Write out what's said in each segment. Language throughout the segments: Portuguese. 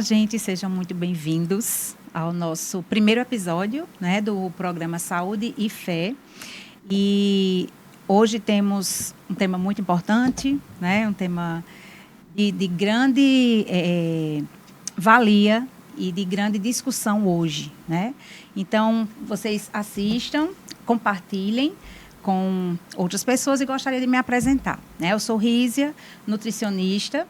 Gente, sejam muito bem-vindos ao nosso primeiro episódio, né, do programa Saúde e Fé. E hoje temos um tema muito importante, né, um tema de grande valia e de grande discussão hoje, né? Então, vocês assistam, compartilhem com outras pessoas e gostaria de me apresentar, né? Eu sou Rízia, nutricionista,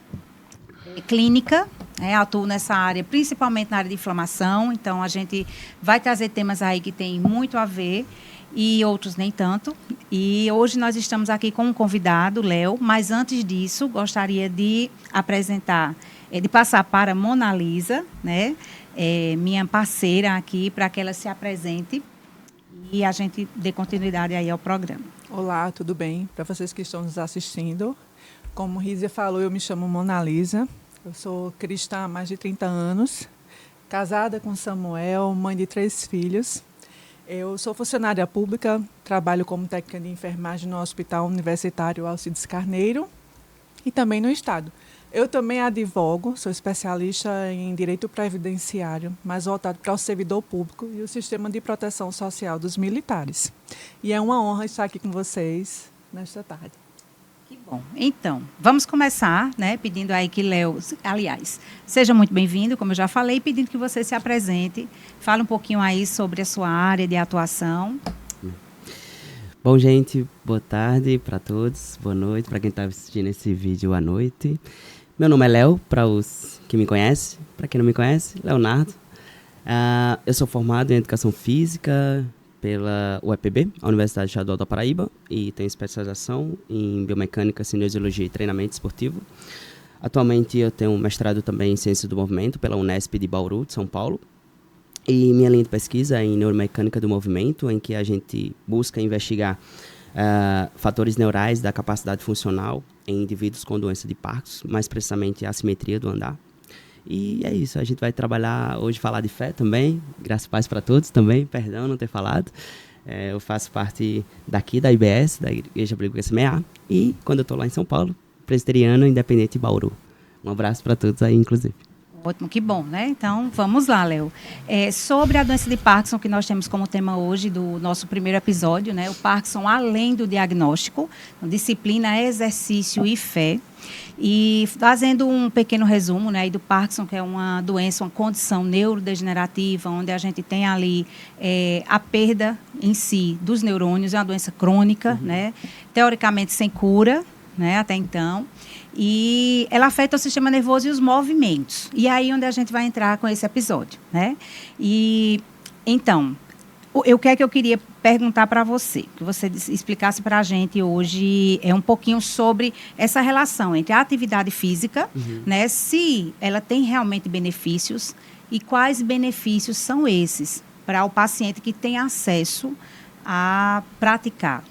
clínica, atuo nessa área, principalmente na área de inflamação, então a gente vai trazer temas aí que tem muito a ver e outros nem tanto. E hoje nós estamos aqui com um convidado, Léo, mas antes disso, gostaria de apresentar, de passar para a Mona Lisa, né, minha parceira aqui, para que ela se apresente e a gente dê continuidade aí ao programa. Olá, tudo bem? Para vocês que estão nos assistindo, como Rízia falou, eu me chamo Mona Lisa. Eu sou cristã há mais de 30 anos, casada com Samuel, mãe de 3 filhos. Eu sou funcionária pública, trabalho como técnica de enfermagem no Hospital Universitário Alcides Carneiro e também no Estado. Eu também advogo, sou especialista em direito previdenciário, mais voltado para o servidor público e o sistema de proteção social dos militares. E é uma honra estar aqui com vocês nesta tarde. Que bom. Então, vamos começar, né, pedindo aí que Léo, aliás, seja muito bem-vindo, como eu já falei, pedindo que você se apresente, fale um pouquinho aí sobre a sua área de atuação. Bom, gente, boa tarde para todos, boa noite para quem está assistindo esse vídeo à noite. Meu nome é Léo, para os que me conhecem, para quem não me conhece, Leonardo. Eu sou formado em Educação Física pela UEPB, a Universidade Estadual da Paraíba, e tenho especialização em Biomecânica, Cinesiologia e Treinamento Esportivo. Atualmente eu tenho um mestrado também em Ciência do Movimento pela Unesp de Bauru, de São Paulo. E minha linha de pesquisa é em Neuromecânica do Movimento, em que a gente busca investigar fatores neurais da capacidade funcional em indivíduos com doença de Parkinson, mais precisamente a assimetria do andar. E é isso, a gente vai trabalhar hoje, falar de fé também, graças e paz para todos também, perdão não ter falado. Eu faço parte daqui da IBS, da Igreja Bíblica SMA, e quando eu estou lá em São Paulo, presbiteriano independente de Bauru. Um abraço para todos aí, inclusive. Ótimo, que bom, né? Então, vamos lá, Léo. Sobre a doença de Parkinson, que nós temos como tema hoje do nosso primeiro episódio, né? O Parkinson além do diagnóstico, disciplina, exercício e fé. E fazendo um pequeno resumo, né, do Parkinson, que é uma doença, uma condição neurodegenerativa, onde a gente tem ali a perda em si dos neurônios, é uma doença crônica, né? Teoricamente sem cura, né, até então. E ela afeta o sistema nervoso e os movimentos. E aí onde a gente vai entrar com esse episódio, né? E então, o que é que eu queria perguntar para você, que você explicasse para a gente hoje um pouquinho sobre essa relação entre a atividade física, né, se ela tem realmente benefícios e quais benefícios são esses para o paciente que tem acesso a praticar.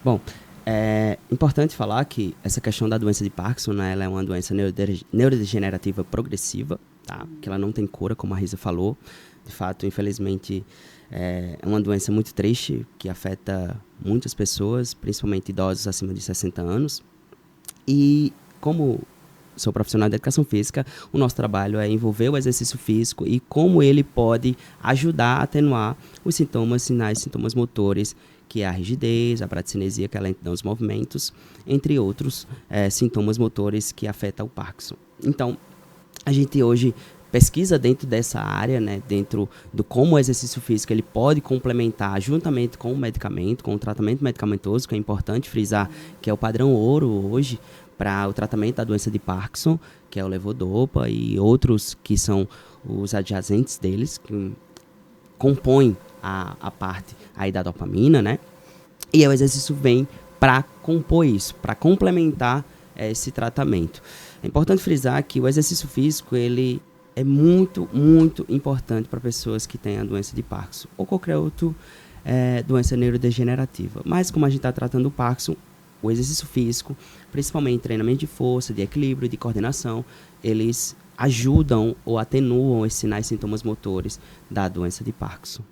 Bom, é importante falar que essa questão da doença de Parkinson, né, ela é uma doença neurodegenerativa progressiva, tá? Que ela não tem cura, como a Risa falou. De fato, infelizmente, é uma doença muito triste que afeta muitas pessoas, principalmente idosos acima de 60 anos. E como sou profissional de educação física, o nosso trabalho é envolver o exercício físico e como ele pode ajudar a atenuar os sintomas, sinais, sintomas motores, que é a rigidez, a bradicinesia, que é a lentidão dos movimentos, entre outros sintomas motores que afetam o Parkinson. Então, a gente hoje pesquisa dentro dessa área, né, dentro do como o exercício físico ele pode complementar juntamente com o medicamento, com o tratamento medicamentoso, que é importante frisar que é o padrão ouro hoje para o tratamento da doença de Parkinson, que é o levodopa e outros que são os adjacentes deles, que compõem a parte aí da dopamina, né? E o exercício vem para compor isso, para complementar esse tratamento. É importante frisar que o exercício físico, ele é muito, muito importante para pessoas que têm a doença de Parkinson ou qualquer outra doença neurodegenerativa. Mas como a gente está tratando o Parkinson, o exercício físico, principalmente treinamento de força, de equilíbrio, de coordenação, eles ajudam ou atenuam esses sinais e sintomas motores da doença de Parkinson.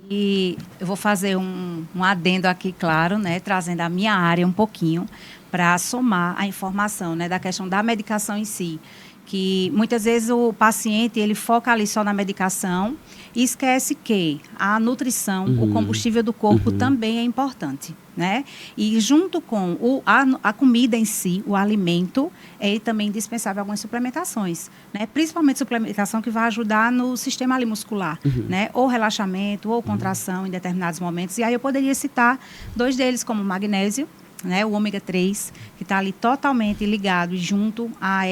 E eu vou fazer um adendo aqui, claro, né, trazendo a minha área um pouquinho para somar a informação, né, da questão da medicação em si. que muitas vezes o paciente ele foca ali só na medicação e esquece que a nutrição, o combustível do corpo também é importante, né? E junto com a comida em si, o alimento, é também indispensável algumas suplementações, né? Principalmente suplementação que vai ajudar no sistema ali muscular, né? Ou relaxamento, ou contração em determinados momentos. E aí eu poderia citar 2 deles, como o magnésio, né? O ômega 3, que está ali totalmente ligado junto a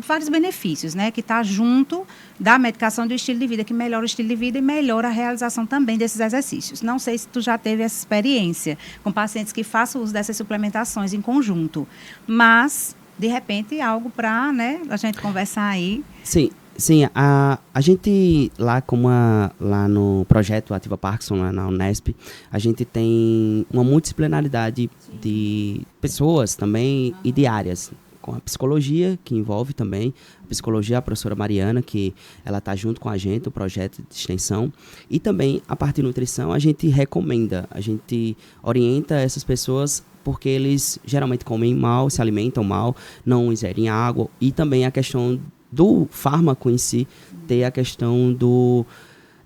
vários benefícios, né, que está junto da medicação do estilo de vida, que melhora o estilo de vida e melhora a realização também desses exercícios. Não sei se tu já teve essa experiência com pacientes que façam uso dessas suplementações em conjunto, mas, de repente, algo para, né, a gente conversar aí. Sim. A gente lá no projeto Ativa Parkinson, lá na Unesp, a gente tem uma multidisciplinaridade de pessoas também e de áreas. Com a psicologia, que envolve também a psicologia, a professora Mariana, que ela está junto com a gente, o projeto de extensão, e também a parte de nutrição, a gente recomenda, a gente orienta essas pessoas porque eles geralmente comem mal, se alimentam mal, não ingerem água, e também a questão do fármaco em si, ter a questão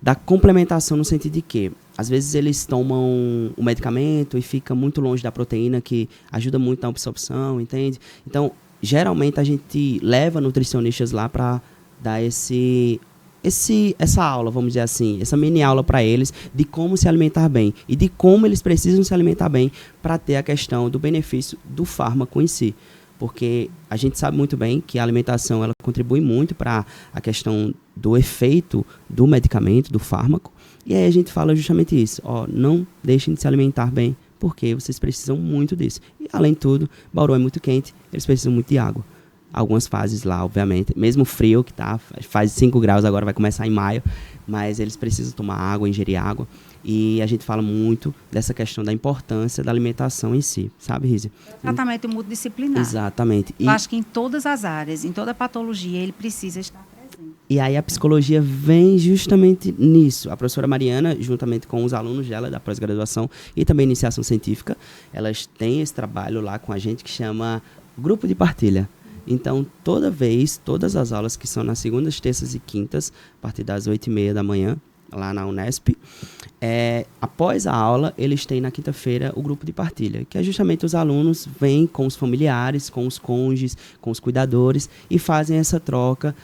da complementação no sentido de que às vezes eles tomam o medicamento e fica muito longe da proteína que ajuda muito na absorção, entende? Então, geralmente a gente leva nutricionistas lá para dar essa aula, vamos dizer assim, essa mini aula para eles de como se alimentar bem e de como eles precisam se alimentar bem para ter a questão do benefício do fármaco em si. Porque a gente sabe muito bem que a alimentação ela contribui muito para a questão do efeito do medicamento, do fármaco. E aí a gente fala justamente isso. Não deixem de se alimentar bem, porque vocês precisam muito disso. E além de tudo, Bauru é muito quente, eles precisam muito de água. Algumas fases lá, obviamente, mesmo frio, que faz 5 graus, agora vai começar em maio, mas eles precisam tomar água, ingerir água. E a gente fala muito dessa questão da importância da alimentação em si, sabe, Rízia? Tratamento multidisciplinar. Exatamente. Eu acho que em todas as áreas, em toda patologia, ele precisa estar presente. E aí a psicologia vem justamente nisso. A professora Mariana, juntamente com os alunos dela da pós-graduação e também iniciação científica, elas têm esse trabalho lá com a gente que chama Grupo de Partilha. Então, todas as aulas que são nas segundas, terças e quintas, a partir das 8h30 da manhã, lá na Unesp, após a aula, eles têm na quinta-feira o grupo de partilha, que é justamente os alunos vêm com os familiares, com os cônjuges, com os cuidadores e fazem essa troca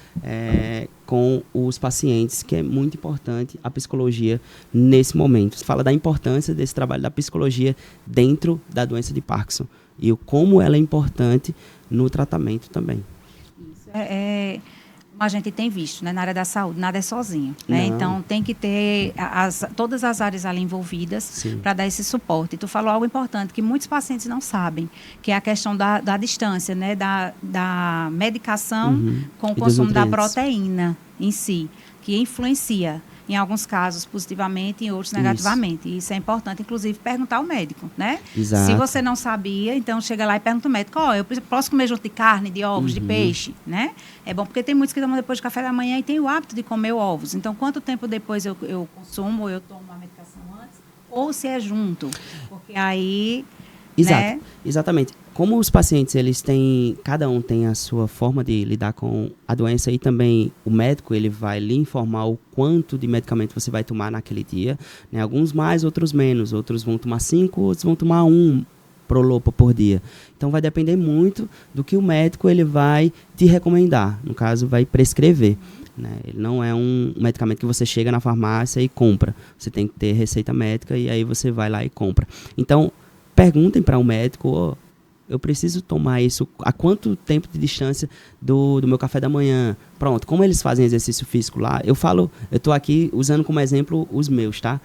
com os pacientes, que é muito importante a psicologia nesse momento. Fala da importância desse trabalho da psicologia dentro da doença de Parkinson e como ela é importante no tratamento também. Isso a gente tem visto, né, na área da saúde, nada é sozinho, né? Então tem que ter todas as áreas ali envolvidas para dar esse suporte. E tu falou algo importante que muitos pacientes não sabem, que é a questão da distância, né, da medicação com o consumo da proteína em si, que influencia em alguns casos positivamente, em outros negativamente. Isso é importante, inclusive, perguntar ao médico, né? Exato. Se você não sabia, então chega lá e pergunta ao médico, eu posso comer junto de carne, de ovos, de peixe, né? É bom porque tem muitos que tomam depois do café da manhã e tem o hábito de comer ovos. Então, quanto tempo depois eu consumo, ou eu tomo a medicação antes, ou se é junto. Porque aí... Exato, né? Exatamente. Como os pacientes, cada um tem a sua forma de lidar com a doença e também o médico, ele vai lhe informar o quanto de medicamento você vai tomar naquele dia, né? Alguns mais, outros menos, outros vão tomar 5, outros vão tomar 1 Prolopa por dia. Então vai depender muito do que o médico ele vai te recomendar, no caso vai prescrever, né? Ele não é um medicamento que você chega na farmácia e compra, você tem que ter receita médica e aí você vai lá e compra. Então perguntem para o médico, eu preciso tomar isso, a quanto tempo de distância do meu café da manhã? Pronto, como eles fazem exercício físico lá, eu estou aqui usando como exemplo os meus, tá?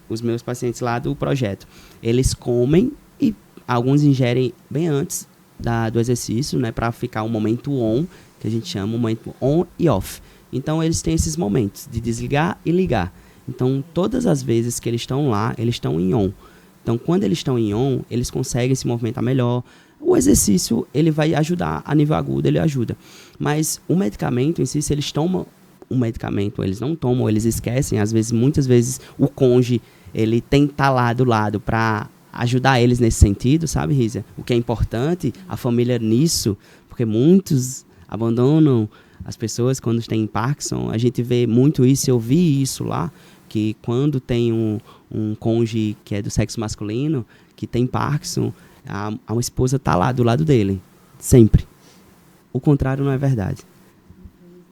Os meus pacientes lá do projeto. Eles comem e alguns ingerem bem antes do exercício, né? Para ficar um momento on, que a gente chama um momento on e off. Então, eles têm esses momentos de desligar e ligar. Então, todas as vezes que eles estão lá, eles estão em on. Então, quando eles estão em on, eles conseguem se movimentar melhor. O exercício, ele vai ajudar, a nível agudo, ele ajuda. Mas o medicamento em si, se eles tomam um medicamento, eles não tomam, eles esquecem. Muitas vezes, o cônjuge, ele tem que estar lá do lado para ajudar eles nesse sentido, sabe, Rízia? O que é importante, a família nisso, porque muitos abandonam as pessoas quando têm Parkinson. A gente vê muito isso, eu vi isso lá, que quando tem um cônjuge que é do sexo masculino, que tem Parkinson, a esposa está lá do lado dele, sempre. O contrário não é verdade.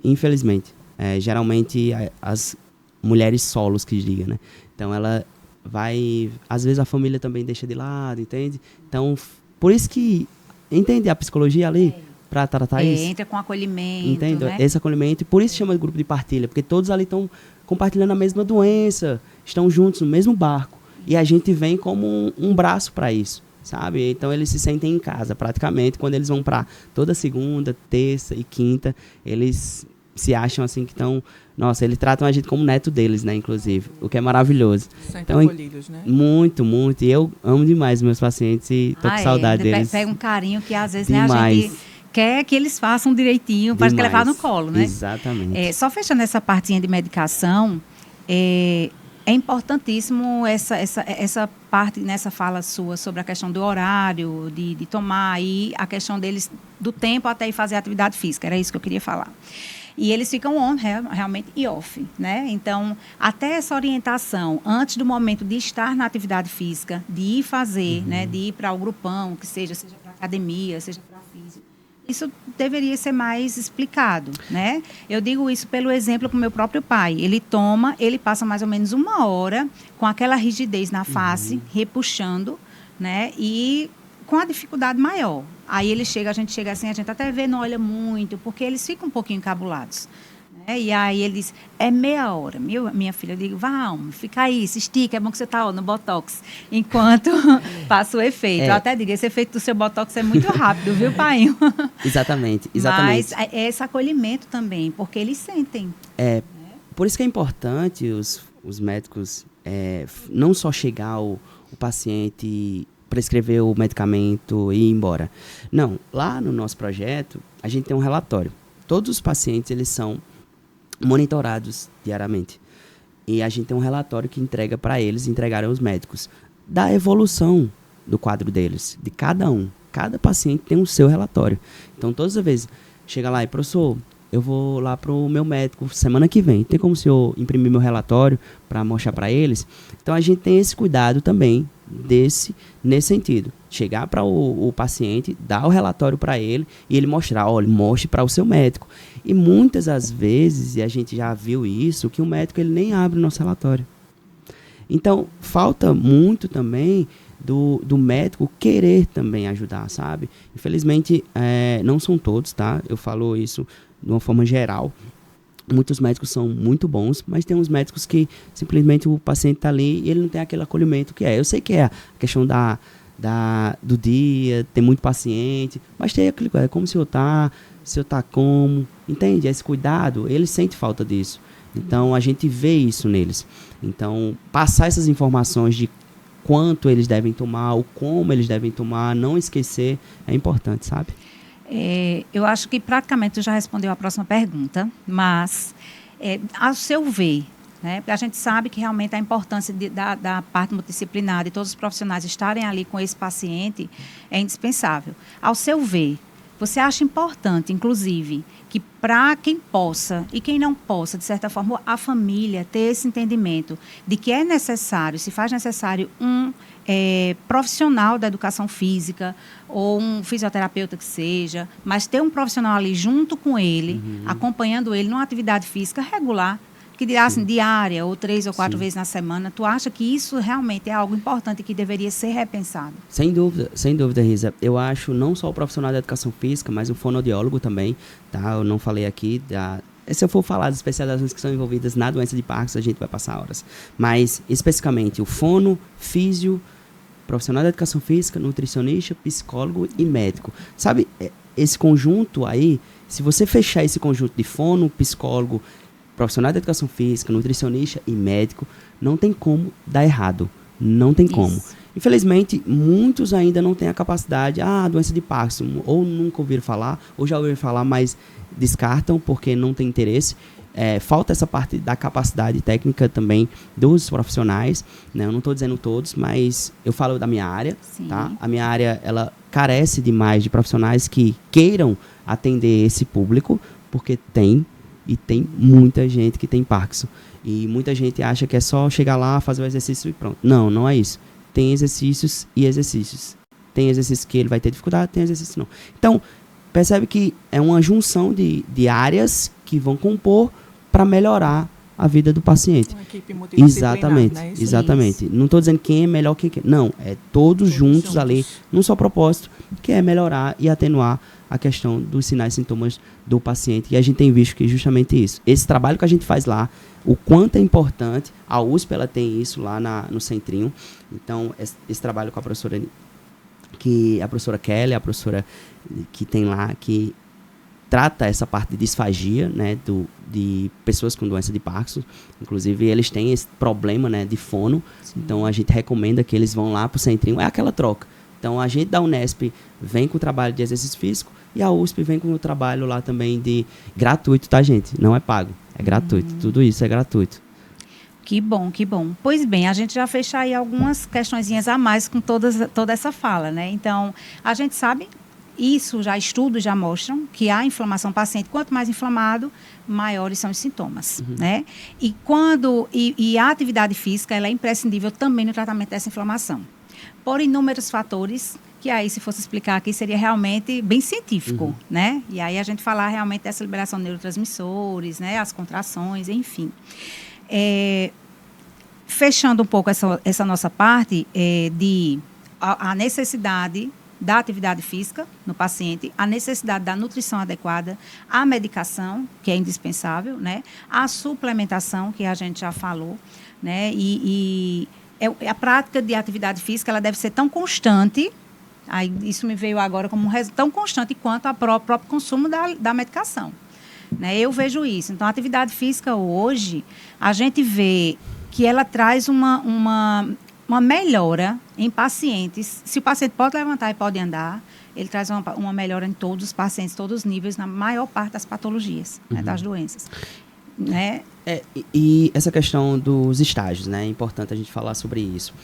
Infelizmente. Geralmente, as mulheres solos que digam, né? Então, ela vai... Às vezes, a família também deixa de lado, entende? Então, por isso que... Entende a psicologia ali? Para tratar isso? Entra com acolhimento, entende? né? Esse acolhimento. E por isso chama de grupo de partilha. Porque todos ali estão compartilhando a mesma doença. Estão juntos no mesmo barco. E a gente vem como um braço para isso, sabe? Então, eles se sentem em casa, praticamente. Quando eles vão para toda segunda, terça e quinta, eles se acham assim que estão... Nossa, eles tratam a gente como neto deles, né? Inclusive. O que é maravilhoso. Sentem Então, acolhidos, né? muito, muito. E eu amo demais meus pacientes e tô com saudade deles. Pega um carinho que, às vezes, demais. né, a gente quer que eles façam direitinho, para que levar no colo, né? Exatamente. Só fechando essa partinha de medicação, é importantíssimo essa parte nessa fala sua sobre a questão do horário, de tomar, e a questão deles, do tempo até ir fazer atividade física. Era isso que eu queria falar. E eles ficam on, realmente, e off, né? Então, até essa orientação, antes do momento de estar na atividade física, de ir fazer, né? De ir para o grupão, que seja para academia, seja para físico, isso deveria ser mais explicado, né? Eu digo isso pelo exemplo com meu próprio pai. Ele passa mais ou menos 1 hora com aquela rigidez na face, repuxando, né? E com a dificuldade maior. Aí a gente chega assim, a gente até vê, não olha muito, porque eles ficam um pouquinho encabulados, né? E aí ele diz, é meia hora. Minha filha, eu digo, vamos, fica aí, se estica, é bom que você está no Botox, enquanto passa o efeito. Eu até digo, esse efeito do seu Botox é muito rápido, viu, pai? Exatamente. Mas é esse acolhimento também, porque eles sentem. Por isso que é importante os médicos não só chegar o paciente, prescrever o medicamento e ir embora. Não, lá no nosso projeto, a gente tem um relatório. Todos os pacientes, eles são monitorados diariamente. E a gente tem um relatório que entrega para eles, entregarem aos médicos, da evolução do quadro deles, de cada um. Cada paciente tem o seu relatório. Então, todas as vezes, chega lá e, professor, eu vou lá pro meu médico semana que vem. Tem como o senhor imprimir meu relatório para mostrar para eles? Então, a gente tem esse cuidado também nesse sentido. Chegar para o paciente, dar o relatório para ele e ele mostrar, olha, mostre para o seu médico. E muitas das vezes, e a gente já viu isso, que o médico ele nem abre o nosso relatório. Então, falta muito também do médico querer também ajudar, sabe? Infelizmente, não são todos, tá? Eu falo isso de uma forma geral. Muitos médicos são muito bons, mas tem uns médicos que simplesmente o paciente está ali e ele não tem aquele acolhimento que é. Eu sei que é a questão do dia, tem muito paciente, mas tem aquele, como o senhor está como, entende? Esse cuidado, eles sentem falta disso. Então, a gente vê isso neles. Então, passar essas informações de quanto eles devem tomar, o como eles devem tomar, não esquecer, é importante, sabe? Eu acho que praticamente tu já respondeu a próxima pergunta, mas, ao seu ver, né, porque a gente sabe que realmente a importância da parte multidisciplinar, de todos os profissionais estarem ali com esse paciente, é indispensável. Ao seu ver, você acha importante, inclusive, que para quem possa e quem não possa, de certa forma, a família ter esse entendimento de que é necessário, se faz necessário profissional da educação física ou um fisioterapeuta que seja, mas ter um profissional ali junto com ele, acompanhando ele numa atividade física regular, que dirá assim, diária ou 3 ou 4 vezes na semana. Tu acha que isso realmente é algo importante que deveria ser repensado? Sem dúvida, Risa. Eu acho não só o profissional da educação física, mas o fonoaudiólogo também, tá? Eu não falei aqui se eu for falar das especializações que estão envolvidas na doença de Parkinson, a gente vai passar horas. Mas, especificamente, o fono, físio, profissional da educação física, nutricionista, psicólogo e médico. Sabe, esse conjunto aí, se você fechar esse conjunto de fono, psicólogo, profissional da educação física, nutricionista e médico, não tem como dar errado. Não tem como. Infelizmente, muitos ainda não têm a capacidade, doença de Parkinson, ou nunca ouviram falar, ou já ouviram falar, mas descartam porque não tem interesse. falta essa parte da capacidade técnica também dos profissionais, né? Eu não estou dizendo todos, mas eu falo da minha área, tá? A minha área, ela carece demais de profissionais que queiram atender esse público, porque tem muita gente que tem Parkinson. E muita gente acha que é só chegar lá, fazer o exercício e pronto. Não, não é isso. Tem exercícios e exercícios. Tem exercícios que ele vai ter dificuldade, tem exercícios não. Então, percebe que é uma junção de áreas que vão compor para melhorar a vida do paciente. Uma equipe multidisciplinar, exatamente, né? exatamente. Não estou dizendo quem é melhor que quem. Não, é todos juntos ali, num só propósito, que é melhorar e atenuar a questão dos sinais e sintomas do paciente. E a gente tem visto que justamente isso. Esse trabalho que a gente faz lá, o quanto é importante, a USP ela tem isso lá no Centrinho. Então, esse trabalho com a professora Kelly, a professora que tem lá, que trata essa parte de disfagia, né, de pessoas com doença de Parkinson. Inclusive, eles têm esse problema, né, de fono. Sim. Então, a gente recomenda que eles vão lá para o Centrinho. É aquela troca. Então, a gente da Unesp vem com o trabalho de exercício físico e a USP vem com o trabalho lá também de gratuito, tá, gente? Não é pago, é gratuito. Tudo isso é gratuito. Que bom, que bom. Pois bem, a gente já fecha aí algumas questõezinhas a mais com toda essa fala, né? Então, a gente sabe, estudos já mostram que a inflamação paciente, quanto mais inflamado, maiores são os sintomas, né? E a atividade física, ela é imprescindível também no tratamento dessa inflamação. Por inúmeros fatores, que aí, se fosse explicar aqui, seria realmente bem científico, né? E aí a gente falar realmente dessa liberação de neurotransmissores, né? As contrações, enfim. Fechando um pouco essa nossa parte de a necessidade da atividade física no paciente, a necessidade da nutrição adequada, a medicação, que é indispensável, né? A suplementação, que a gente já falou, né? A prática de atividade física, ela deve ser tão constante, aí isso me veio agora como tão constante quanto o próprio consumo da medicação. Né? Eu vejo isso. Então, a atividade física hoje, a gente vê que ela traz uma melhora em pacientes. Se o paciente pode levantar e pode andar, ele traz uma melhora em todos os pacientes, todos os níveis, na maior parte das patologias, né, das doenças. Né? E essa questão dos estágios, né? É importante a gente falar sobre isso.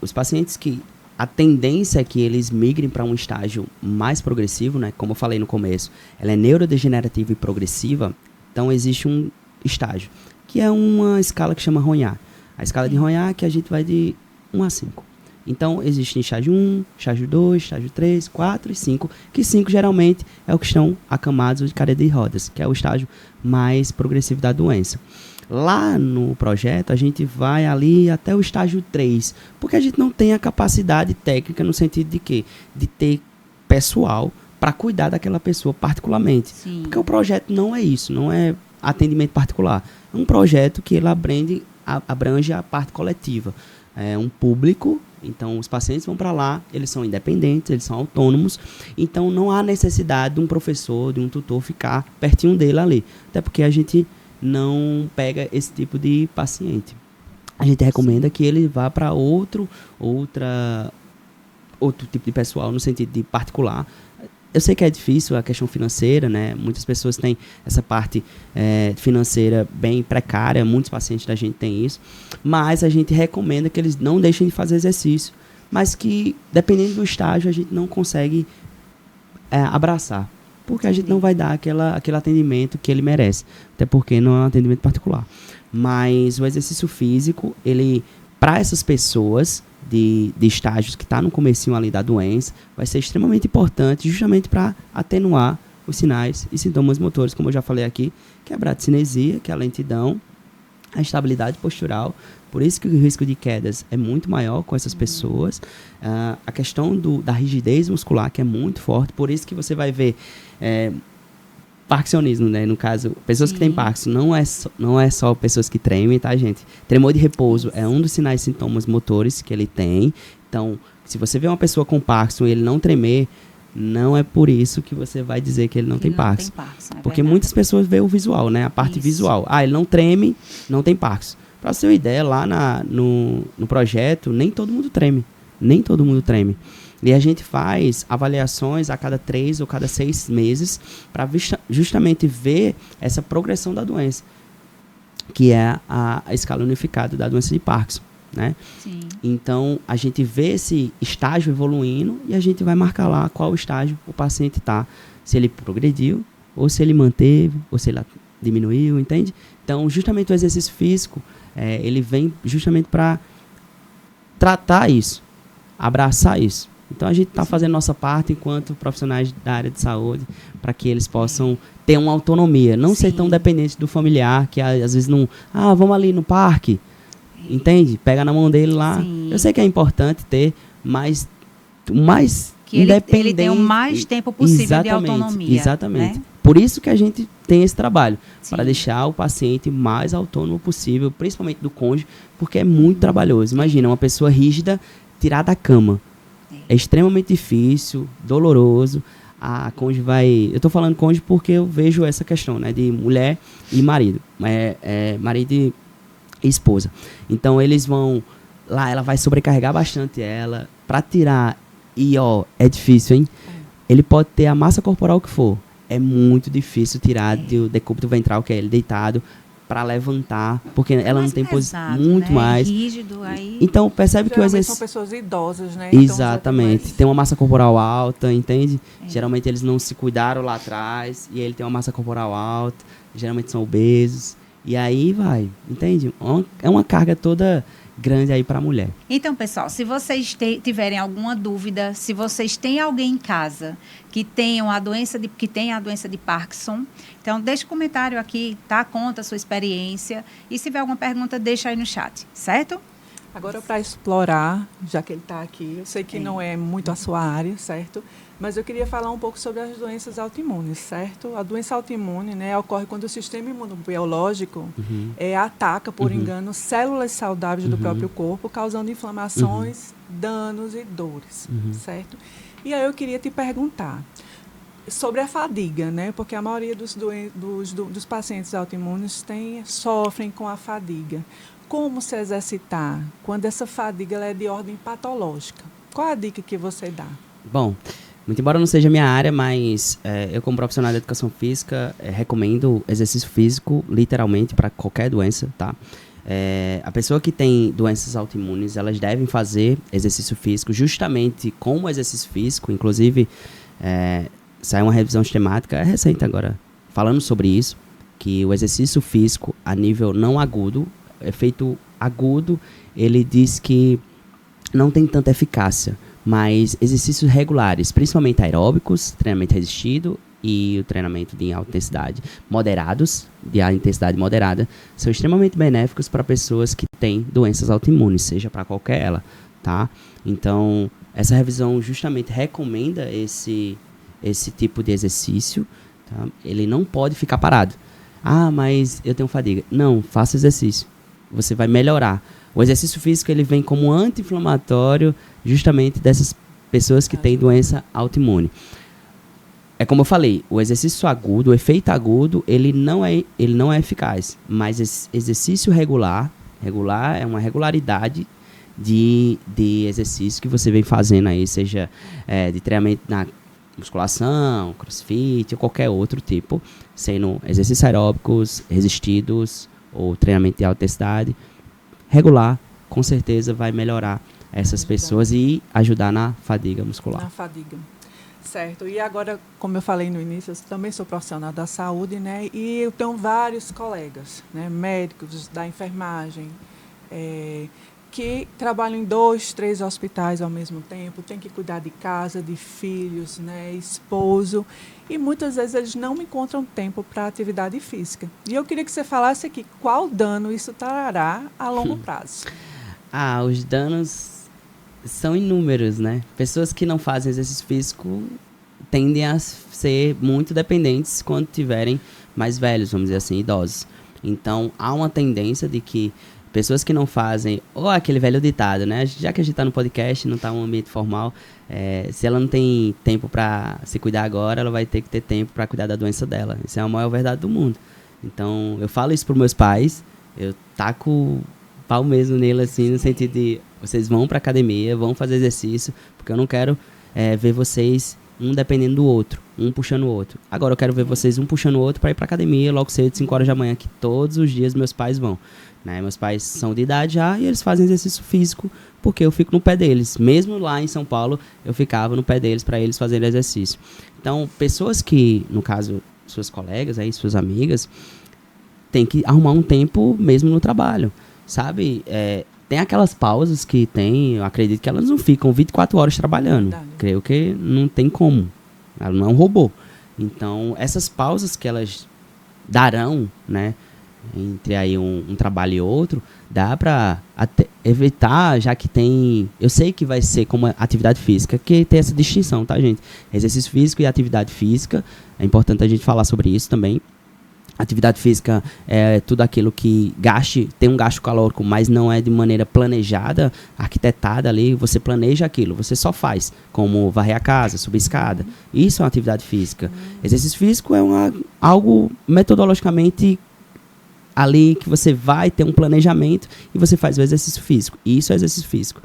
Os pacientes que a tendência é que eles migrem para um estágio mais progressivo, né? Como eu falei no começo, ela é neurodegenerativa e progressiva, então existe um estágio, que é uma escala que chama Ronhar. A escala de Ronhar que a gente vai de 1 a 5. Então, existe estágio 1, estágio 2, estágio 3, 4 e 5, que 5 geralmente é o que estão acamados de cadeira de rodas, que é o estágio mais progressivo da doença. Lá no projeto, a gente vai ali até o estágio 3, porque a gente não tem a capacidade técnica no sentido de quê? De ter pessoal para cuidar daquela pessoa particularmente. Sim. Porque o projeto não é isso, não é atendimento particular. É um projeto que ele abrange a parte coletiva. É um público, então os pacientes vão para lá, eles são independentes, eles são autônomos, então não há necessidade de um professor, de um tutor ficar pertinho dele ali. Até porque a gente não pega esse tipo de paciente. A gente recomenda que ele vá para outro tipo de pessoal, no sentido de particular. Eu sei que é difícil a questão financeira, né? Muitas pessoas têm essa parte financeira bem precária, muitos pacientes da gente têm isso, mas a gente recomenda que eles não deixem de fazer exercício, mas que, dependendo do estágio, a gente não consegue abraçar. Porque a gente não vai dar aquele atendimento que ele merece. Até porque não é um atendimento particular. Mas o exercício físico, ele, para essas pessoas de estágios que estão no comecinho ali da doença, vai ser extremamente importante justamente para atenuar os sinais e sintomas motores, como eu já falei aqui, que é a bradicinesia, que é a lentidão, a instabilidade postural. Por isso que o risco de quedas é muito maior com essas pessoas. A questão da rigidez muscular, que é muito forte. Por isso que você vai ver parkinsonismo, né? No caso, pessoas que têm Parkinson, não é só pessoas que tremem, tá, gente? Tremor de repouso é um dos sinais e sintomas motores que ele tem. Então, se você vê uma pessoa com Parkinson e ele não tremer, não é por isso que você vai dizer que ele não tem Parkinson. Porque muitas pessoas veem o visual, né? A parte visual. Ele não treme, não tem Parkinson. Para você ter uma ideia, lá no projeto, nem todo mundo treme. Nem todo mundo treme. E a gente faz avaliações a cada 3 ou cada 6 meses para justamente ver essa progressão da doença, que é a escala unificada da doença de Parkinson, né? Sim. Então, a gente vê esse estágio evoluindo e a gente vai marcar lá qual estágio o paciente está, se ele progrediu, ou se ele manteve, ou se ele diminuiu, entende? Então, justamente o exercício físico, ele vem justamente para tratar isso, abraçar isso. Então, a gente está fazendo nossa parte enquanto profissionais da área de saúde para que eles possam ter uma autonomia, não ser tão dependentes do familiar, que às vezes não... Ah, vamos ali no parque, entende? Pega na mão dele lá. Sim. Eu sei que é importante ter, mas o mais que independente... ele tenha o mais tempo possível de autonomia. Exatamente. Né? Por isso que a gente tem esse trabalho, Sim. para deixar o paciente mais autônomo possível, principalmente do cônjuge, porque é muito trabalhoso. Imagina, uma pessoa rígida tirar da cama. É extremamente difícil, doloroso. A cônjuge vai... Eu estou falando cônjuge porque eu vejo essa questão, né, de mulher e marido. Marido e esposa. Então, eles vão... Lá, ela vai sobrecarregar bastante ela. Para tirar... E, ó, é difícil, hein? Ele pode ter a massa corporal que for. É muito difícil tirar do decúbito ventral, que é ele deitado, para levantar, porque ela não tem posição muito, né? Mais rígido, aí... Então percebe que o exercício... são pessoas idosas, né? Exatamente. Então, tem uma massa corporal alta, entende? Geralmente eles não se cuidaram lá atrás e ele tem uma massa corporal alta, geralmente são obesos e aí vai, entende? É uma carga toda grande aí para a mulher. Então, pessoal, se vocês tiverem alguma dúvida, se vocês têm alguém em casa que tenha a doença de Parkinson, então deixa um comentário aqui, tá? Conta a sua experiência e se tiver alguma pergunta, deixa aí no chat, certo? Agora, para explorar, já que ele está aqui, eu sei que não é muito a sua área, certo? Mas eu queria falar um pouco sobre as doenças autoimunes, certo? A doença autoimune, né, ocorre quando o sistema imunobiológico ataca, por engano, células saudáveis do próprio corpo, causando inflamações, danos e dores, certo? E aí eu queria te perguntar sobre a fadiga, né? Porque a maioria dos pacientes autoimunes sofrem com a fadiga. Como se exercitar quando essa fadiga ela é de ordem patológica? Qual a dica que você dá? Bom, muito embora não seja minha área, mas eu como profissional de educação física recomendo exercício físico literalmente para qualquer doença, tá? A pessoa que tem doenças autoimunes, elas devem fazer exercício físico justamente com o exercício físico. Inclusive, saiu uma revisão sistemática recente agora, falando sobre isso, que o exercício físico a nível não agudo, efeito agudo, ele diz que não tem tanta eficácia, mas exercícios regulares, principalmente aeróbicos, treinamento resistido e o treinamento de alta intensidade moderados, de alta intensidade moderada, são extremamente benéficos para pessoas que têm doenças autoimunes, seja para qualquer ela, tá? Então, essa revisão justamente recomenda esse tipo de exercício, tá? Ele não pode ficar parado. Ah, mas eu tenho fadiga. Não, faça exercício. Você vai melhorar. O exercício físico ele vem como anti-inflamatório justamente dessas pessoas que têm doença autoimune. É como eu falei, o exercício agudo, o efeito agudo, ele não é eficaz. Mas esse exercício regular é uma regularidade de exercício que você vem fazendo aí, seja de treinamento na musculação, crossfit ou qualquer outro tipo, sendo exercícios aeróbicos, resistidos ou treinamento de alta intensidade, regular, com certeza vai melhorar essas pessoas e ajudar na fadiga muscular. Na fadiga. Certo. E agora, como eu falei no início, eu também sou profissional da saúde, né? E eu tenho vários colegas, né? Médicos da enfermagem, que trabalham em 2, 3 hospitais ao mesmo tempo, tem que cuidar de casa, de filhos, né? Esposo. E muitas vezes eles não encontram tempo para atividade física. E eu queria que você falasse aqui qual dano isso trará a longo prazo. Os danos são inúmeros, né? Pessoas que não fazem exercício físico tendem a ser muito dependentes quando tiverem mais velhos, vamos dizer assim, idosos. Então, há uma tendência de que pessoas que não fazem, ou aquele velho ditado, né? Já que a gente está no podcast, não está em um ambiente formal, se ela não tem tempo para se cuidar agora, ela vai ter que ter tempo para cuidar da doença dela. Isso é a maior verdade do mundo. Então, eu falo isso para meus pais, eu taco pau mesmo nele, assim, no sentido de, Vocês vão pra academia, vão fazer exercício, porque eu não quero ver vocês um dependendo do outro, um puxando o outro. Agora eu quero ver vocês um puxando o outro para ir pra academia logo cedo, 5 horas da manhã, que todos os dias meus pais vão. Né? Meus pais são de idade já e eles fazem exercício físico porque eu fico no pé deles. Mesmo lá em São Paulo, eu ficava no pé deles para eles fazerem exercício. Então, pessoas que, no caso, suas colegas, aí, suas amigas, tem que arrumar um tempo mesmo no trabalho, sabe? Tem aquelas pausas que tem, eu acredito que elas não ficam 24 horas trabalhando. Verdade. Creio que não tem como. Ela não é um robô. Então, essas pausas que elas darão, né, entre aí um trabalho e outro, dá para evitar, já que tem... Eu sei que vai ser como atividade física, que tem essa distinção, tá, gente? Exercício físico e atividade física. É importante a gente falar sobre isso também. Atividade física é tudo aquilo que tem um gasto calórico, mas não é de maneira planejada, arquitetada ali. Você planeja aquilo, você só faz, como varrer a casa, subir escada. Isso é uma atividade física. Exercício físico é algo metodologicamente ali que você vai ter um planejamento e você faz o exercício físico. Isso é exercício físico.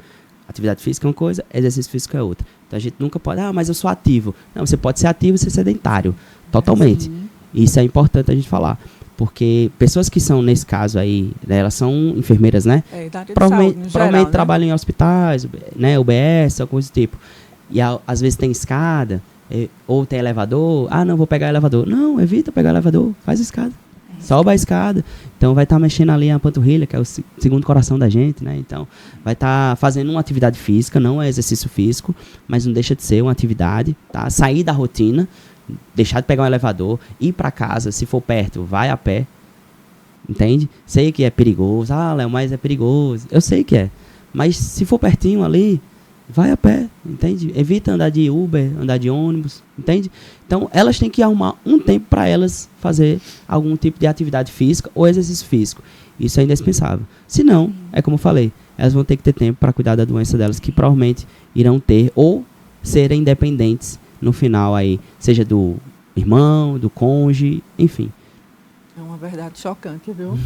Atividade física é uma coisa, exercício físico é outra. Então a gente nunca pode, mas eu sou ativo. Não, você pode ser ativo e ser sedentário, totalmente. Sim. Isso é importante a gente falar. Porque pessoas que são, nesse caso aí, né, elas são enfermeiras, né? Da área de Provavelmente, saúde, no provavelmente geral, né? trabalham em hospitais, né, UBS, alguma coisa do tipo. E às vezes tem escada, ou tem elevador. Não, vou pegar elevador. Não, evita pegar elevador, faz escada. Sobe a escada. Então vai estar mexendo ali a panturrilha, que é o segundo coração da gente, né? Então vai estar fazendo uma atividade física, não é exercício físico, mas não deixa de ser uma atividade, tá? Sair da rotina, deixar de pegar um elevador, ir para casa, se for perto, vai a pé. Entende? Sei que é perigoso. Léo, mas é perigoso. Eu sei que é. Mas se for pertinho ali, vai a pé, entende? Evita andar de Uber, andar de ônibus, entende? Então, elas têm que arrumar um tempo para elas fazer algum tipo de atividade física ou exercício físico. Isso é indispensável. Se não, é como eu falei, elas vão ter que ter tempo para cuidar da doença delas, que provavelmente irão ter ou serem independentes no final aí, seja do irmão, do cônjuge, enfim. É uma verdade chocante, viu?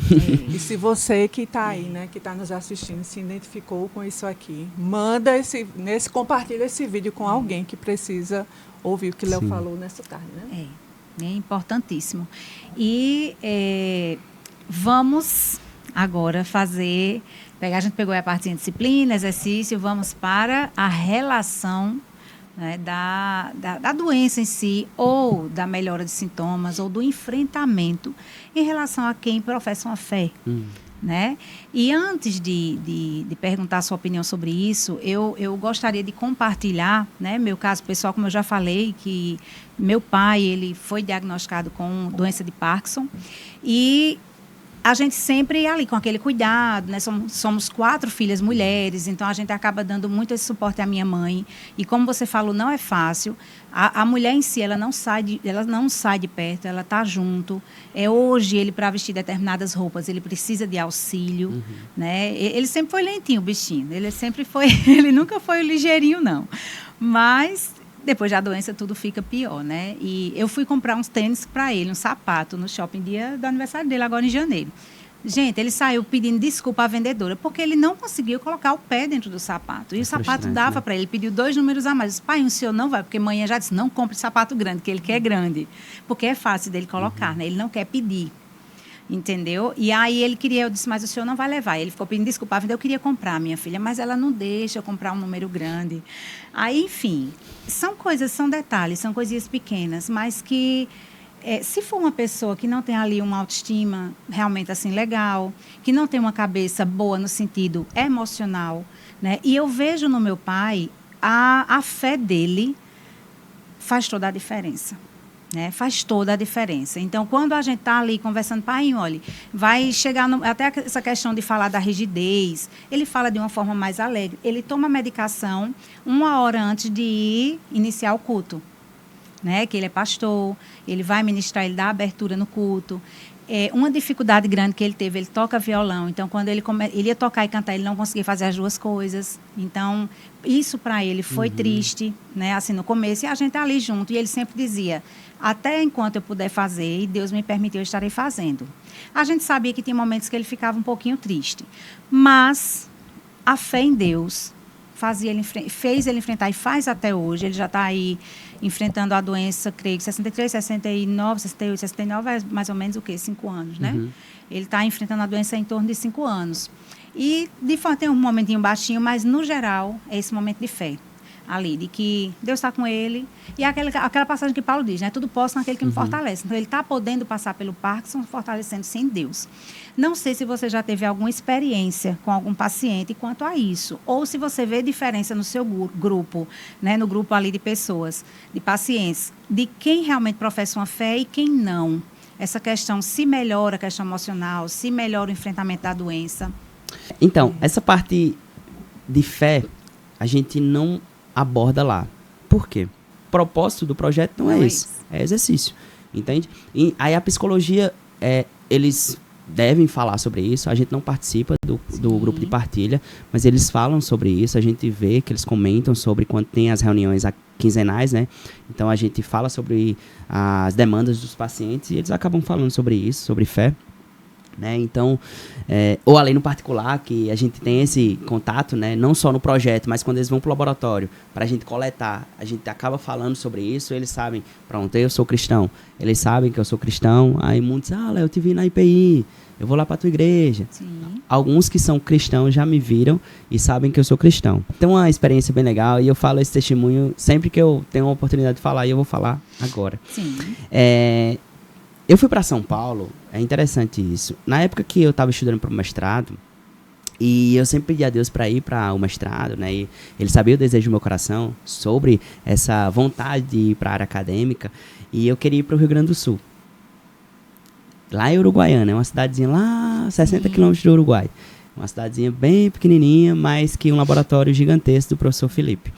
E se você que está aí, né, que está nos assistindo, se identificou com isso aqui, compartilha esse vídeo com alguém que precisa ouvir o que Léo falou nessa tarde, né? É importantíssimo. E vamos agora a gente pegou a parte de disciplina, exercício, vamos para a relação, né, da doença em si, ou da melhora de sintomas, ou do enfrentamento em relação a quem professa uma fé. Né? E antes de perguntar a sua opinião sobre isso, eu gostaria de compartilhar, né, meu caso pessoal, como eu já falei, que meu pai ele foi diagnosticado com doença de Parkinson, e a gente sempre ali com aquele cuidado, né? Somos 4 filhas mulheres, então a gente acaba dando muito esse suporte à minha mãe. E como você falou, não é fácil. A mulher em si, ela não sai de perto, ela está junto. Hoje, ele, para vestir determinadas roupas, ele precisa de auxílio. Né? Ele sempre foi lentinho, o bichinho. Ele nunca foi ligeirinho, não. Mas depois da doença, tudo fica pior, né? E eu fui comprar uns tênis para ele, um sapato, no shopping dia do aniversário dele, agora em janeiro. Gente, ele saiu pedindo desculpa à vendedora, porque ele não conseguiu colocar o pé dentro do sapato. E o sapato dava, né, para ele. Ele pediu 2 números a mais. Disse, pai, o senhor não vai, porque manhã já disse, não compre sapato grande, que ele quer grande. Porque é fácil dele colocar, né? Ele não quer pedir. Entendeu? E aí eu disse, mas o senhor não vai levar. Ele ficou pedindo desculpa, eu queria comprar, minha filha, mas ela não deixa eu comprar um número grande. Aí, enfim, são detalhes, são coisinhas pequenas, mas que, se for uma pessoa que não tem ali uma autoestima realmente assim legal, que não tem uma cabeça boa no sentido emocional, né? E eu vejo no meu pai, a fé dele faz toda a diferença. Né? Faz toda a diferença. Então, quando a gente está ali conversando, pai, olha, vai chegar até essa questão de falar da rigidez, ele fala de uma forma mais alegre. Ele toma medicação 1 hora antes de iniciar o culto, né? Que ele é pastor, ele vai ministrar, ele dá abertura no culto. Uma dificuldade grande que ele teve, ele toca violão. Então, quando ele ia tocar e cantar, ele não conseguia fazer as 2 coisas. Então, isso para ele foi triste, né? Assim, no começo, e a gente ali junto. E ele sempre dizia, até enquanto eu puder fazer, e Deus me permitiu, eu estarei fazendo. A gente sabia que tinha momentos que ele ficava um pouquinho triste. Mas a fé em Deus fez ele enfrentar e faz até hoje. Ele já está aí enfrentando a doença, creio que 63, 69, 68, 69 é mais ou menos o quê? 5 anos, né? Uhum. Ele está enfrentando a doença em torno de 5 anos. E, de fato, tem um momentinho baixinho, mas, no geral, é esse momento de fé. Ali, de que Deus está com ele. E aquela passagem que Paulo diz, né? Tudo posso naquele que me fortalece. Então, ele está podendo passar pelo Parkinson, fortalecendo-se em Deus. Não sei se você já teve alguma experiência com algum paciente quanto a isso. Ou se você vê diferença no seu grupo, né? No grupo ali de pessoas, de pacientes, de quem realmente professa uma fé e quem não. Essa questão, se melhora a questão emocional, se melhora o enfrentamento da doença. Então, essa parte de fé, a gente não aborda lá. Por quê? O propósito do projeto não é esse. É exercício. Entende? E aí a psicologia, eles devem falar sobre isso. A gente não participa do grupo de partilha, mas eles falam sobre isso. A gente vê que eles comentam sobre quando tem as reuniões quinzenais, né? Então a gente fala sobre as demandas dos pacientes e eles acabam falando sobre isso, sobre fé. Né? Então, ou além no particular, que a gente tem esse contato, né? Não só no projeto, mas quando eles vão para o laboratório, para a gente coletar, a gente acaba falando sobre isso, eles sabem, pronto, eu sou cristão, eles sabem que eu sou cristão, aí muitos, Léo, eu te vi na IPI, eu vou lá para a tua igreja. Sim. Alguns que são cristãos já me viram e sabem que eu sou cristão. Então, é uma experiência bem legal e eu falo esse testemunho sempre que eu tenho a oportunidade de falar e eu vou falar agora. Sim. Eu fui para São Paulo, é interessante isso. Na época que eu estava estudando para o mestrado, e eu sempre pedi a Deus para ir para o mestrado, né? E ele sabia o desejo do meu coração sobre essa vontade de ir para a área acadêmica, e eu queria ir para o Rio Grande do Sul. Lá em Uruguaiana, é uma cidadezinha lá, 60 quilômetros do Uruguai. Uma cidadezinha bem pequenininha, mas que um laboratório gigantesco do professor Felipe.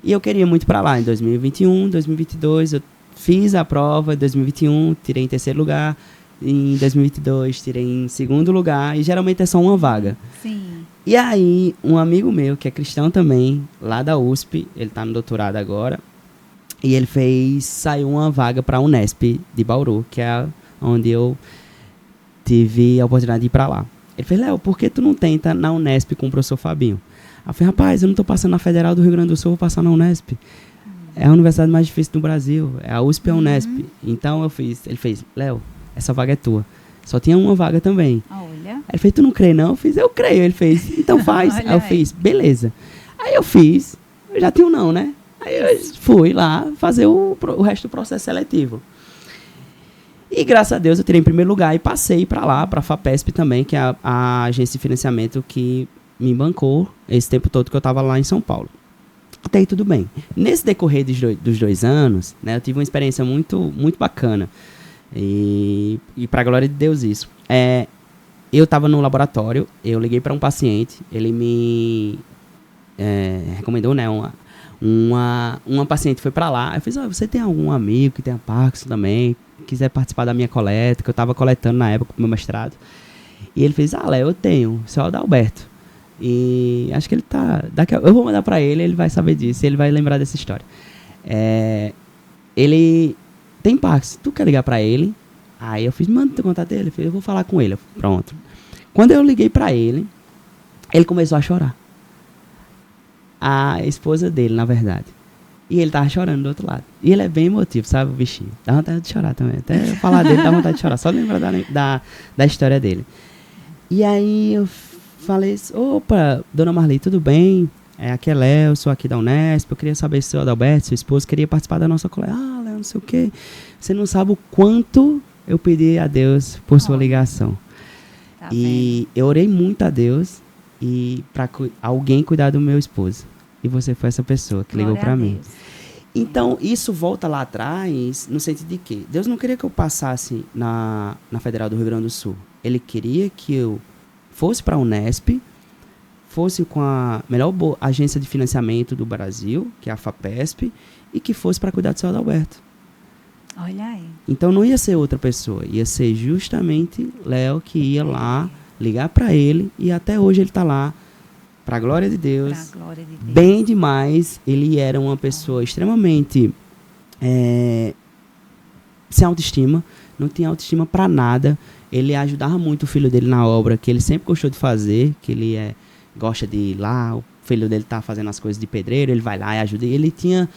E eu queria muito para lá, em 2021, 2022, eu fiz a prova em 2021, tirei em 3º lugar. Em 2022, tirei em 2º lugar. E geralmente é só uma vaga. Sim. E aí, um amigo meu, que é cristão também, lá da USP, ele tá no doutorado agora. E ele saiu uma vaga para a Unesp de Bauru, que é onde eu tive a oportunidade de ir para lá. Ele fez, Léo, por que tu não tenta na Unesp com o professor Fabinho? Aí eu falei, rapaz, eu não tô passando na Federal do Rio Grande do Sul, vou passar na Unesp. É a universidade mais difícil do Brasil. É a USP e a Unesp. Então ele fez, Léo, essa vaga é tua. Só tinha uma vaga também. Olha. Aí ele fez, tu não crê não? Eu fiz, eu creio. Ele fez, então faz. Aí eu fiz, beleza. Aí eu fiz, eu já tinha um não, né? Aí eu fui lá fazer o resto do processo seletivo. E graças a Deus eu tirei em 1º lugar e passei para lá, para a FAPESP também, que é a agência de financiamento que me bancou esse tempo todo que eu estava lá em São Paulo. Até aí tudo bem. Nesse decorrer dos 2 anos, né, eu tive uma experiência muito, muito bacana. E para a glória de Deus isso. Eu estava no laboratório, eu liguei para um paciente, ele me recomendou, né, uma paciente foi para lá. Eu fiz, você tem algum amigo que tenha Parkinson também, quiser participar da minha coleta, que eu estava coletando na época pro meu mestrado. E ele fez, Léo, eu tenho, o seu Adalberto. E acho que ele tá... eu vou mandar pra ele vai saber disso, ele vai lembrar dessa história. Ele tem Parkinson, tu quer ligar pra ele? Aí eu fiz, manda o contato dele, eu vou falar com ele. Pronto. Quando eu liguei pra ele, ele começou a chorar. A esposa dele, na verdade. E ele tava chorando do outro lado. E ele é bem emotivo, sabe, o bichinho. Dá vontade de chorar também. Até falar dele dá vontade de chorar. Só lembrar da história dele. E aí eu falei, opa, dona Marli, tudo bem? Aqui é Léo, sou aqui da Unesp, eu queria saber se o seu Adalberto, seu esposo, queria participar da nossa coleta. Léo, não sei o quê. Você não sabe o quanto eu pedi a Deus por sua ligação. Tá e eu orei muito a Deus e para alguém cuidar do meu esposo. E você foi essa pessoa que ligou para mim. Então, isso volta lá atrás, no sentido de que Deus não queria que eu passasse na Federal do Rio Grande do Sul. Ele queria que eu fosse para a Unesp, fosse com a melhor agência de financiamento do Brasil, que é a FAPESP, e que fosse para cuidar do seu Adalberto. Olha aí. Então não ia ser outra pessoa, ia ser justamente Léo que ia lá ligar para ele, e até hoje ele está lá, para a glória de Deus, bem demais. Ele era uma pessoa extremamente sem autoestima, não tinha autoestima para nada. Ele ajudava muito o filho dele na obra, que ele sempre gostou de fazer, que ele é gosta de ir lá, o filho dele tá fazendo as coisas de pedreiro, ele vai lá e ajuda. E ele tinha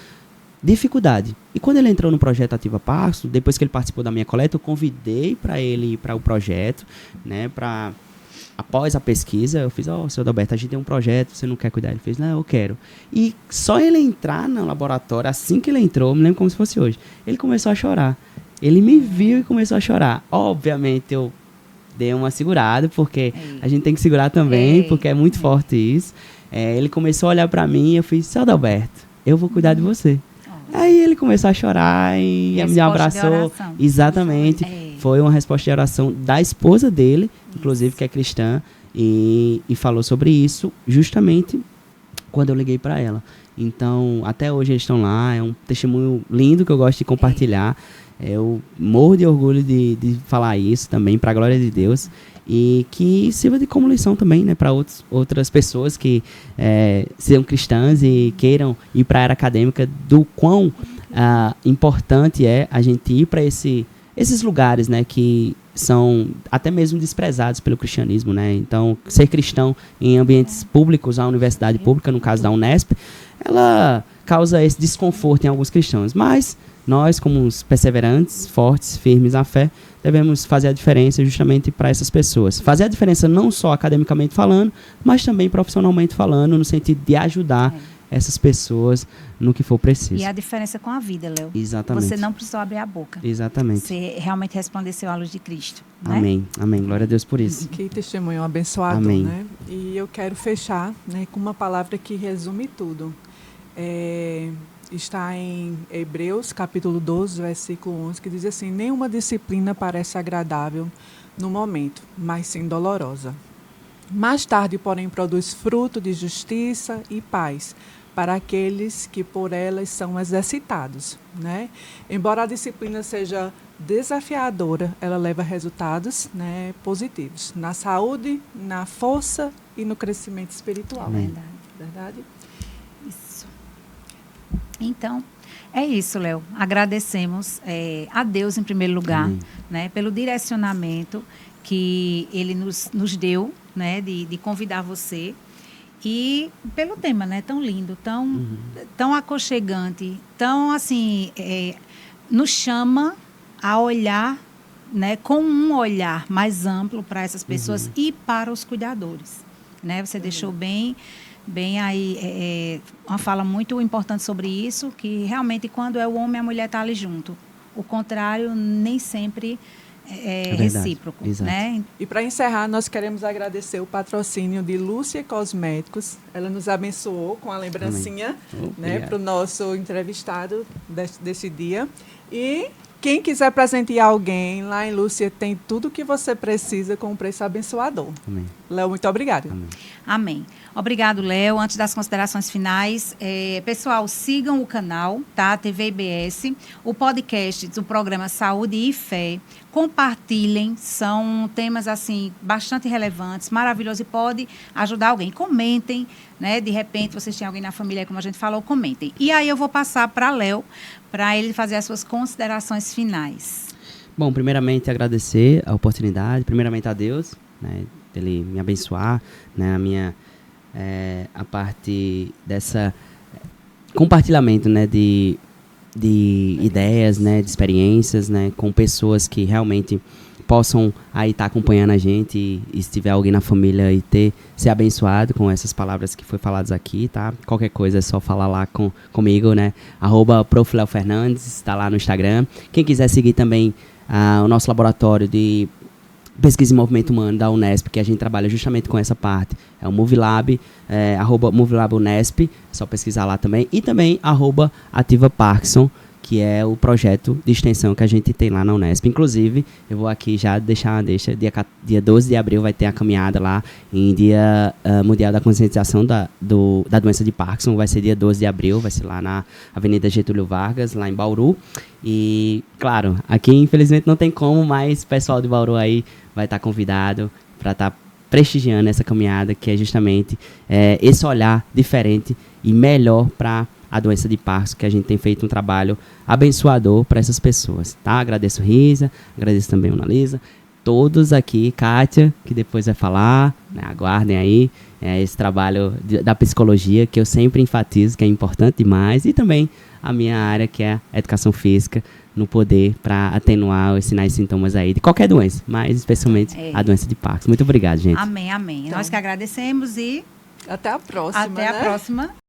dificuldade. E quando ele entrou no projeto Ativa Parkinson, depois que ele participou da minha coleta, eu convidei para ele ir para o projeto, né, após a pesquisa, eu fiz, seu Adalberto, a gente tem um projeto, você não quer cuidar? Ele fez, não, eu quero. E só ele entrar no laboratório, assim que ele entrou, eu me lembro como se fosse hoje, ele começou a chorar. Ele me viu e começou a chorar. Obviamente, eu dei uma segurada, porque a gente tem que segurar também, porque é muito forte isso. Ele começou a olhar para mim e eu fiz, seu Adalberto, eu vou cuidar de você. Aí ele começou a chorar e me abraçou. Exatamente. Foi uma resposta de oração da esposa dele, inclusive, que é cristã, e falou sobre isso justamente quando eu liguei para ela. Então, até hoje eles estão lá, é um testemunho lindo que eu gosto de compartilhar. Eu morro de orgulho de falar isso também, para a glória de Deus. E que sirva de como lição também, né, para outras pessoas que sejam cristãs e queiram ir para a área acadêmica, do quão importante é a gente ir para esses lugares, né, que são até mesmo desprezados pelo cristianismo, né? Então, ser cristão em ambientes públicos, a universidade pública, no caso da Unesp, ela causa esse desconforto em alguns cristãos, mas nós, como os perseverantes, fortes, firmes na fé, devemos fazer a diferença justamente para essas pessoas. Fazer a diferença não só academicamente falando, mas também profissionalmente falando, no sentido de ajudar essas pessoas no que for preciso. E a diferença com a vida, Léo. Exatamente. Você não precisou abrir a boca. Exatamente. Você realmente resplandeceu à luz de Cristo. Né? Amém. Amém. Glória a Deus por isso. Que testemunho abençoador, Amém. né? E eu quero fechar, né, com uma palavra que resume tudo. Está em Hebreus, capítulo 12, versículo 11, que diz assim: nenhuma disciplina parece agradável no momento, mas sim dolorosa. Mais tarde, porém, produz fruto de justiça e paz para aqueles que por elas são exercitados, né? Embora a disciplina seja desafiadora, ela leva resultados, né, positivos na saúde, na força e no crescimento espiritual. Amém. Verdade? Isso. Então, é isso, Léo. Agradecemos a Deus, em primeiro lugar, né, pelo direcionamento que Ele nos deu, né, de convidar você, e pelo tema, né, tão lindo, tão aconchegante, tão assim, nos chama a olhar, né, com um olhar mais amplo para essas pessoas e para os cuidadores, né? Você deixou bem aí uma fala muito importante sobre isso, que realmente quando é o homem e a mulher tá ali junto, o contrário nem sempre é recíproco, né? E para encerrar, nós queremos agradecer o patrocínio de Lúcia Cosméticos. Ela nos abençoou com a lembrancinha, né, para o nosso entrevistado desse dia. E quem quiser presentear alguém, lá em Lúcia tem tudo o que você precisa com um preço abençoador. Amém. Léo, muito obrigada. Amém. Amém. Obrigado, Léo. Antes das considerações finais, pessoal, sigam o canal, tá? TV IBS, o podcast do programa Saúde e Fé. Compartilhem, são temas assim bastante relevantes, maravilhosos, e pode ajudar alguém. Comentem, né? De repente, vocês têm alguém na família, como a gente falou, comentem. E aí eu vou passar para Léo, para ele fazer as suas considerações finais. Bom, primeiramente agradecer a oportunidade, primeiramente a Deus, né, dele me abençoar, né, a parte dessa compartilhamento, né, de ideias, né, de experiências, né, com pessoas que realmente possam aí estar acompanhando a gente, e se tiver alguém na família e ser abençoado com essas palavras que foi faladas aqui, tá? Qualquer coisa é só falar lá comigo, né? @Prof. Léo Fernandes, está lá no Instagram. Quem quiser seguir também o nosso laboratório de pesquisa em movimento humano da Unesp, que a gente trabalha justamente com essa parte, é o MoveLab, @MoveLabUnesp, é só pesquisar lá também, e também @Ativa Parkinson, que é o projeto de extensão que a gente tem lá na Unesp. Inclusive, eu vou aqui já deixar uma deixa, dia 12 de abril vai ter a caminhada lá, em Dia Mundial da Conscientização da Doença de Parkinson, vai ser dia 12 de abril, vai ser lá na Avenida Getúlio Vargas, lá em Bauru. E, claro, aqui infelizmente não tem como, mas o pessoal de Bauru aí vai estar convidado para estar prestigiando essa caminhada, que é justamente esse olhar diferente e melhor para a doença de Parkinson, que a gente tem feito um trabalho abençoador para essas pessoas, tá? Agradeço Risa, agradeço também a Analisa, todos aqui, Kátia, que depois vai falar, né, aguardem aí esse trabalho da psicologia, que eu sempre enfatizo, que é importante demais, e também a minha área, que é a educação física, no poder para atenuar os sinais e sintomas aí de qualquer doença, mas especialmente a doença de Parkinson. Muito obrigado, gente. Amém, amém. Então, nós que agradecemos e até a próxima. Até a próxima.